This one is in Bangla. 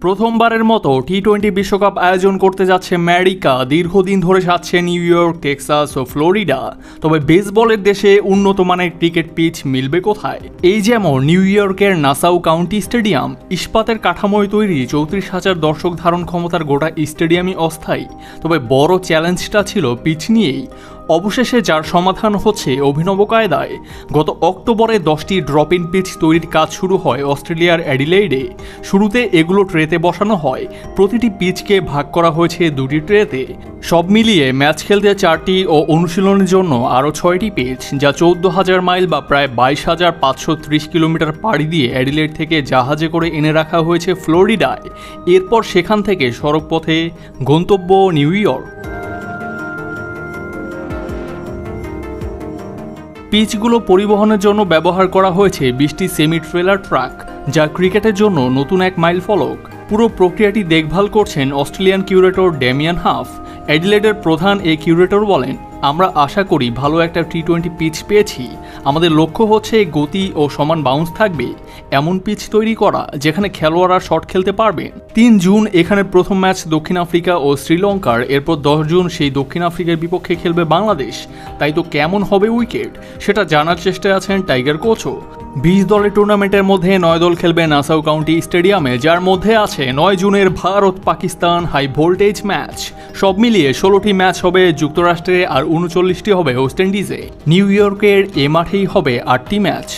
প্রথমবারের মতো টি-20 বিশ্বকাপ আয়োজন করতে যাচ্ছে আমেরিকা। দীর্ঘদিন ধরে সাজছে নিউ ইয়র্ক, টেক্সাস ও ফ্লোরিডা। তবে বেসবলের দেশে উন্নত মানের ক্রিকেট পিচ মিলবে কোথায়? এই যেমন নিউ ইয়র্কের নাসাউ কাউন্টি স্টেডিয়াম, ইস্পাতের কাঠামোয় তৈরি 34,000 দর্শক ধারণ ক্ষমতার গোটা স্টেডিয়ামই অস্থায়ী। তবে বড় চ্যালেঞ্জটা ছিল পিচ নিয়েই। অবশেষে যার সমাধান হচ্ছে অভিনব কায়দায়। গত অক্টোবরে 10টি ড্রপ ইন পিচ তৈরির কাজ শুরু হয় অস্ট্রেলিয়ার অ্যাডিলেইডে। শুরুতে এগুলো ট্রেতে বসানো হয়। প্রতিটি পিচকে ভাগ করা হয়েছে 2টি ট্রেতে। সব মিলিয়ে ম্যাচ খেলতে 4টি ও অনুশীলনের জন্য আরও 6টি পিচ, যা 14,000 মাইল বা প্রায় 22,530 কিলোমিটার পাড়ি দিয়ে অ্যাডিলেইড থেকে জাহাজে করে এনে রাখা হয়েছে ফ্লোরিডায়। এরপর সেখান থেকে সড়কপথে গন্তব্য নিউ ইয়র্ক। পিচগুলো পরিবহনের জন্য ব্যবহার করা হয়েছে 20টি সেমি ট্রেলার ট্রাক, যা ক্রিকেটের জন্য নতুন এক মাইলফলক। পুরো প্রক্রিয়াটি দেখভাল করছেন অস্ট্রেলিয়ান কিউরেটর ড্যামিয়ান হাফ। অ্যাডিলেডের প্রধান এই কিউরেটর বলেন, আমরা আশা করি ভালো একটা টি-20 পিচ পেয়েছি। আমাদের লক্ষ্য হচ্ছে গতি ও সমান বাউন্স থাকবে এমন পিচ তৈরি করা যেখানে খেলোয়াড়রা শট খেলতে পারবে। 3 জুন এখানে প্রথম ম্যাচ দক্ষিণ আফ্রিকা ও শ্রীলঙ্কার। এরপর 10 জুন সেই দক্ষিণ আফ্রিকার বিপক্ষে খেলবে বাংলাদেশ। তাই তো কেমন হবে উইকেট সেটা জানার চেষ্টায় আছেন টাইগার কোচও। 20 দলের টুর্নামেন্টের মধ্যে 9 দল খেলবে নাসাউ কাউন্টি স্টেডিয়ামে, যার মধ্যে আছে 9 জুনের Bharat Pakistan high voltage match. সব মিলিয়ে 16টি ম্যাচ হবে যুক্তরাষ্ট্রে আর 39টি হবে ওয়েস্ট ইন্ডিজে। নিউ ইয়র্কের এ মাঠেই হবে 8টি ম্যাচ।